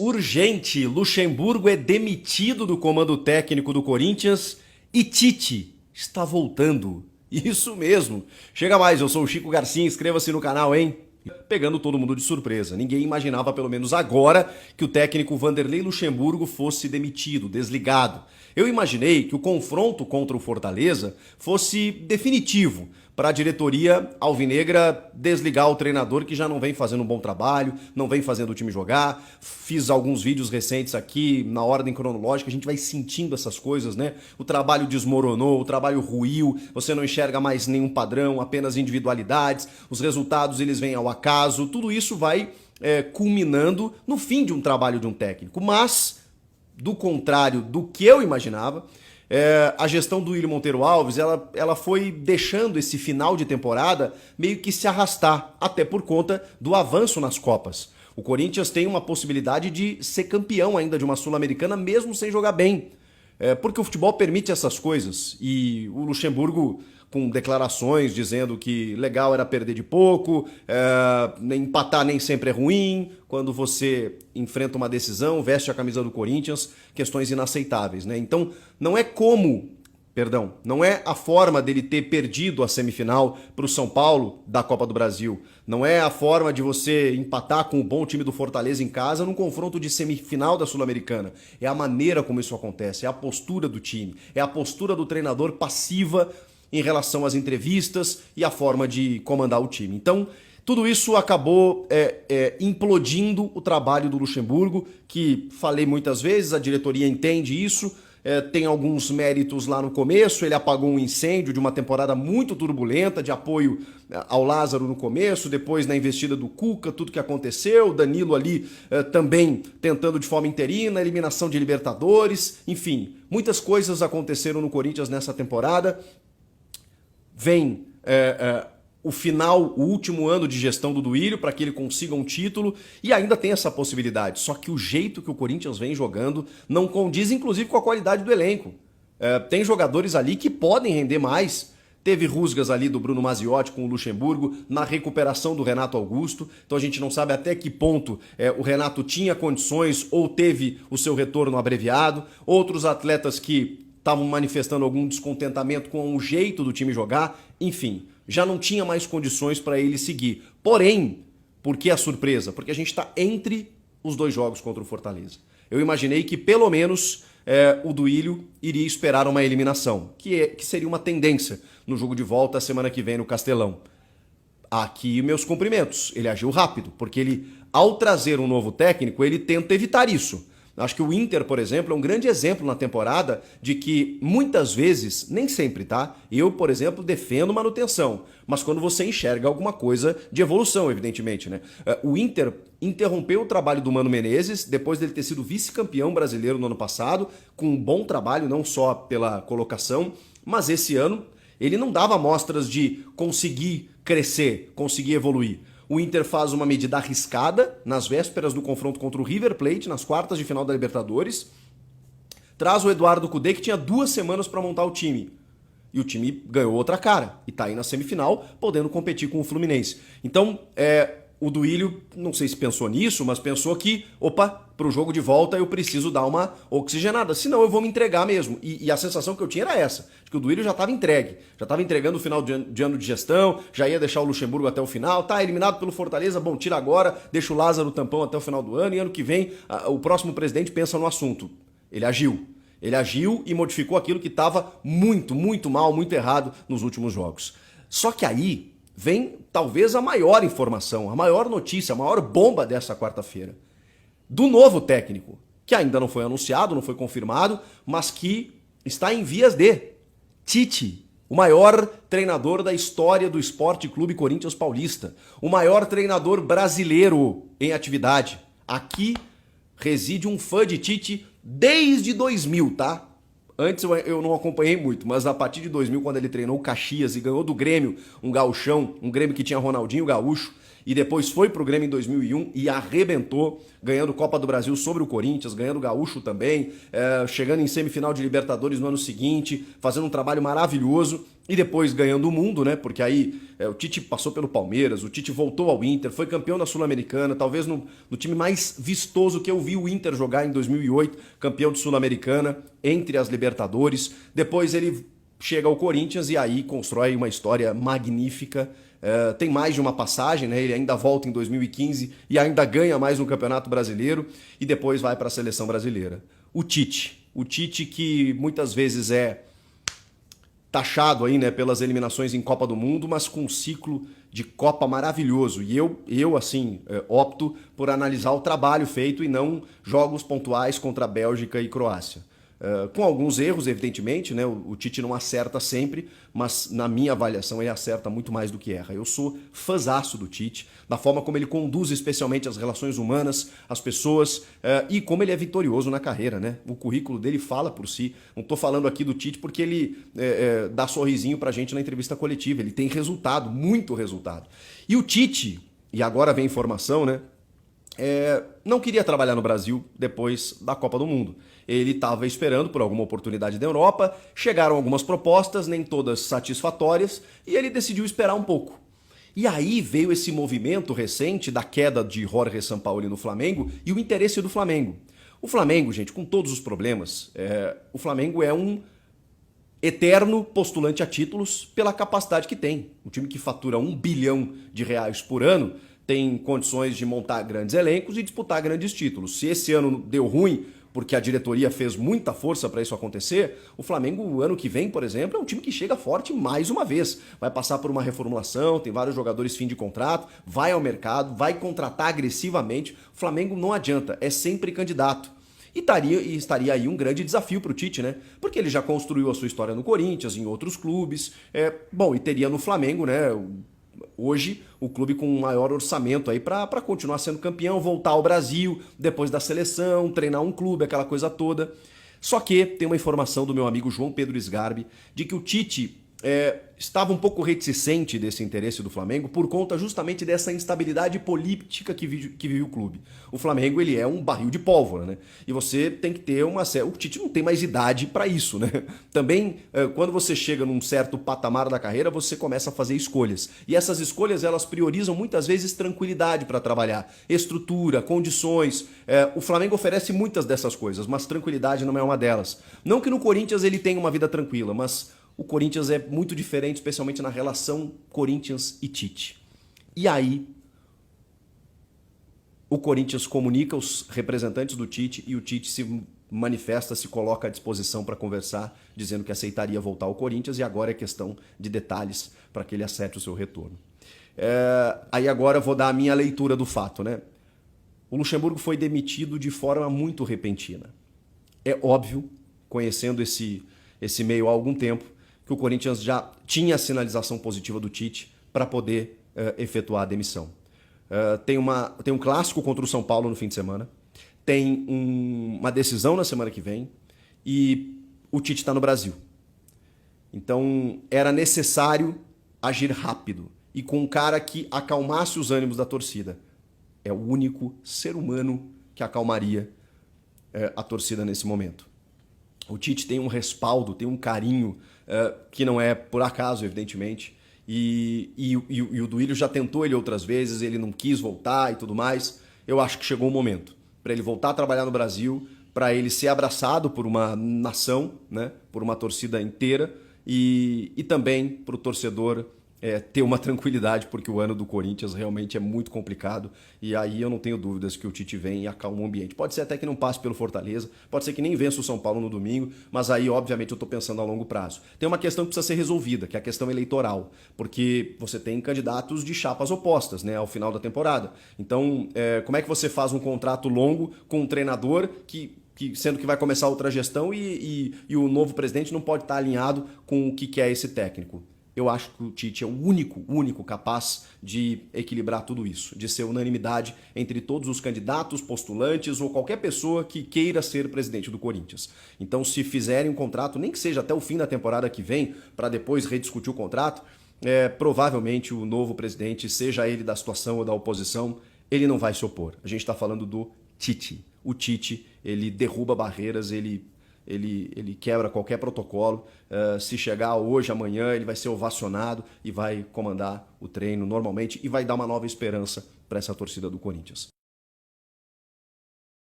urgente. Luxemburgo é demitido do comando técnico do Corinthians e Tite está voltando. Isso mesmo. Chega mais, eu sou o Chico Garcia, inscreva-se no canal, hein? Pegando todo mundo de surpresa. Ninguém imaginava, pelo menos agora, que o técnico Vanderlei Luxemburgo fosse demitido, desligado. Eu imaginei que o confronto contra o Fortaleza fosse definitivo para a diretoria alvinegra desligar o treinador que já não vem fazendo um bom trabalho, não vem fazendo o time jogar. Fiz alguns vídeos recentes aqui na ordem cronológica, a gente vai sentindo essas coisas, né? O trabalho desmoronou, o trabalho ruiu, você não enxerga mais nenhum padrão, apenas individualidades, os resultados eles vêm ao acaso, tudo isso vai culminando no fim de um trabalho de um técnico. Mas, do contrário do que eu imaginava, a gestão do Willian Monteiro Alves, ela foi deixando esse final de temporada meio que se arrastar, até por conta do avanço nas Copas. O Corinthians tem uma possibilidade de ser campeão ainda de uma Sul-Americana, mesmo sem jogar bem. Porque o futebol permite essas coisas. E o Luxemburgo, com declarações dizendo que legal era perder de pouco, empatar nem sempre é ruim, quando você enfrenta uma decisão, veste a camisa do Corinthians, questões inaceitáveis, né? Então, não é a forma dele ter perdido a semifinal para o São Paulo da Copa do Brasil. Não é a forma de você empatar com o bom time do Fortaleza em casa num confronto de semifinal da Sul-Americana. É a maneira como isso acontece, é a postura do time, é a postura do treinador passiva em relação às entrevistas e a forma de comandar o time. Então, tudo isso acabou implodindo o trabalho do Luxemburgo, que falei muitas vezes, a diretoria entende isso, tem alguns méritos lá no começo, ele apagou um incêndio de uma temporada muito turbulenta, de apoio ao Lázaro no começo, depois na investida do Cuca, tudo que aconteceu, Danilo ali também tentando de forma interina, eliminação de Libertadores, enfim, muitas coisas aconteceram no Corinthians nessa temporada. Vem o final, o último ano de gestão do Duílio para que ele consiga um título e ainda tem essa possibilidade. Só que o jeito que o Corinthians vem jogando não condiz, inclusive, com a qualidade do elenco. Tem jogadores ali que podem render mais. Teve rusgas ali do Bruno Maziotti com o Luxemburgo na recuperação do Renato Augusto. Então a gente não sabe até que ponto o Renato tinha condições ou teve o seu retorno abreviado. Outros atletas que estavam manifestando algum descontentamento com o jeito do time jogar. Enfim, já não tinha mais condições para ele seguir. Porém, por que a surpresa? Porque a gente está entre os dois jogos contra o Fortaleza. Eu imaginei que pelo menos o Duílio iria esperar uma eliminação, que seria uma tendência no jogo de volta a semana que vem no Castelão. Aqui meus cumprimentos. Ele agiu rápido, porque ele, ao trazer um novo técnico, ele tenta evitar isso. Acho que o Inter, por exemplo, é um grande exemplo na temporada de que muitas vezes, nem sempre, tá? Eu, por exemplo, defendo manutenção, mas quando você enxerga alguma coisa de evolução, evidentemente, né? O Inter interrompeu o trabalho do Mano Menezes, depois dele ter sido vice-campeão brasileiro no ano passado, com um bom trabalho, não só pela colocação, mas esse ano ele não dava mostras de conseguir crescer, conseguir evoluir. O Inter faz uma medida arriscada nas vésperas do confronto contra o River Plate, nas quartas de final da Libertadores. Traz o Eduardo Cudê, que tinha 2 semanas para montar o time. E o time ganhou outra cara. E está aí na semifinal, podendo competir com o Fluminense. Então, o Duílio, não sei se pensou nisso, mas pensou que, para o jogo de volta eu preciso dar uma oxigenada, senão eu vou me entregar mesmo. E a sensação que eu tinha era essa, de que o Duílio já estava entregue, já estava entregando o final de ano de gestão, já ia deixar o Luxemburgo até o final, tá eliminado pelo Fortaleza, bom, tira agora, deixa o Lázaro tampão até o final do ano, e ano que vem o próximo presidente pensa no assunto. Ele agiu e modificou aquilo que estava muito, muito mal, muito errado nos últimos jogos. Só que aí vem talvez a maior informação, a maior notícia, a maior bomba dessa quarta-feira. Do novo técnico, que ainda não foi anunciado, não foi confirmado, mas que está em vias de Tite, o maior treinador da história do Esporte Clube Corinthians Paulista, o maior treinador brasileiro em atividade. Aqui reside um fã de Tite desde 2000, tá? Antes eu não acompanhei muito, mas a partir de 2000, quando ele treinou o Caxias e ganhou do Grêmio, um gauchão, um Grêmio que tinha Ronaldinho Gaúcho, e depois foi pro Grêmio em 2001 e arrebentou, ganhando Copa do Brasil sobre o Corinthians, ganhando Gaúcho também, chegando em semifinal de Libertadores no ano seguinte, fazendo um trabalho maravilhoso e depois ganhando o mundo, né? Porque aí o Tite passou pelo Palmeiras, o Tite voltou ao Inter, foi campeão da Sul-Americana, talvez no time mais vistoso que eu vi o Inter jogar em 2008, campeão de Sul-Americana, entre as Libertadores. Depois ele chega ao Corinthians e aí constrói uma história magnífica. Tem mais de uma passagem, né? Ele ainda volta em 2015 e ainda ganha mais no Campeonato Brasileiro e depois vai para a Seleção Brasileira. O Tite que muitas vezes é taxado aí, né, pelas eliminações em Copa do Mundo, mas com um ciclo de Copa maravilhoso. E eu assim, opto por analisar o trabalho feito e não jogos pontuais contra a Bélgica e Croácia. Com alguns erros, evidentemente, né? O Tite não acerta sempre, mas na minha avaliação ele acerta muito mais do que erra. Eu sou fãzaço do Tite, da forma como ele conduz especialmente as relações humanas, as pessoas, e como ele é vitorioso na carreira, né? O currículo dele fala por si. Não estou falando aqui do Tite porque ele dá sorrisinho pra gente na entrevista coletiva. Ele tem resultado, muito resultado. E o Tite, e agora vem informação, né? Não queria trabalhar no Brasil depois da Copa do Mundo. Ele estava esperando por alguma oportunidade da Europa, chegaram algumas propostas, nem todas satisfatórias, e ele decidiu esperar um pouco. E aí veio esse movimento recente da queda de Jorge Sampaoli no Flamengo e o interesse do Flamengo. O Flamengo, gente, com todos os problemas, o Flamengo é um eterno postulante a títulos pela capacidade que tem. Um time que fatura R$ 1 bilhão por ano tem condições de montar grandes elencos e disputar grandes títulos. Se esse ano deu ruim, porque a diretoria fez muita força para isso acontecer, o Flamengo, o ano que vem, por exemplo, é um time que chega forte mais uma vez. Vai passar por uma reformulação, tem vários jogadores fim de contrato, vai ao mercado, vai contratar agressivamente. O Flamengo não adianta, é sempre candidato. E estaria aí um grande desafio para o Tite, né? Porque ele já construiu a sua história no Corinthians, em outros clubes. E teria no Flamengo, né? Hoje, o clube com um maior orçamento aí para continuar sendo campeão, voltar ao Brasil, depois da seleção, treinar um clube, aquela coisa toda. Só que tem uma informação do meu amigo João Pedro Sgarbi de que o Tite estava um pouco reticente desse interesse do Flamengo por conta justamente dessa instabilidade política que vive o clube. O Flamengo, ele é um barril de pólvora, né? E você tem que ter uma... O Tite não tem mais idade para isso, né? Também, quando você chega num certo patamar da carreira, você começa a fazer escolhas. E essas escolhas, elas priorizam muitas vezes tranquilidade para trabalhar, estrutura, condições. O Flamengo oferece muitas dessas coisas, mas tranquilidade não é uma delas. Não que no Corinthians ele tenha uma vida tranquila, mas o Corinthians é muito diferente, especialmente na relação Corinthians e Tite. E aí, o Corinthians comunica os representantes do Tite e o Tite se manifesta, se coloca à disposição para conversar, dizendo que aceitaria voltar ao Corinthians e agora é questão de detalhes para que ele acerte o seu retorno. Aí agora eu vou dar a minha leitura do fato, né? O Luxemburgo foi demitido de forma muito repentina. É óbvio, conhecendo esse meio há algum tempo, que o Corinthians já tinha a sinalização positiva do Tite para poder efetuar a demissão. Tem um clássico contra o São Paulo no fim de semana, tem uma decisão na semana que vem e o Tite está no Brasil. Então era necessário agir rápido e com um cara que acalmasse os ânimos da torcida. É o único ser humano que acalmaria a torcida nesse momento. O Tite tem um respaldo, tem um carinho que não é por acaso, evidentemente. E o Duílio já tentou ele outras vezes, ele não quis voltar e tudo mais. Eu acho que chegou o momento para ele voltar a trabalhar no Brasil, para ele ser abraçado por uma nação, né, por uma torcida inteira e também para o torcedor ter uma tranquilidade, porque o ano do Corinthians realmente é muito complicado e aí eu não tenho dúvidas que o Tite vem e acalma o ambiente. Pode ser até que não passe pelo Fortaleza, pode ser que nem vença o São Paulo no domingo, mas aí obviamente eu estou pensando a longo prazo. Tem uma questão que precisa ser resolvida, que é a questão eleitoral, porque você tem candidatos de chapas opostas, né, ao final da temporada. Então, como é que você faz um contrato longo com um treinador sendo que vai começar outra gestão e o novo presidente não pode estar alinhado com o que é esse técnico? Eu acho que o Tite é o único capaz de equilibrar tudo isso, de ser unanimidade entre todos os candidatos, postulantes ou qualquer pessoa que queira ser presidente do Corinthians. Então, se fizerem um contrato, nem que seja até o fim da temporada que vem, para depois rediscutir o contrato, provavelmente o novo presidente, seja ele da situação ou da oposição, ele não vai se opor. A gente está falando do Tite. O Tite, ele derruba barreiras, ele quebra qualquer protocolo. Se chegar hoje, amanhã, ele vai ser ovacionado e vai comandar o treino normalmente e vai dar uma nova esperança para essa torcida do Corinthians.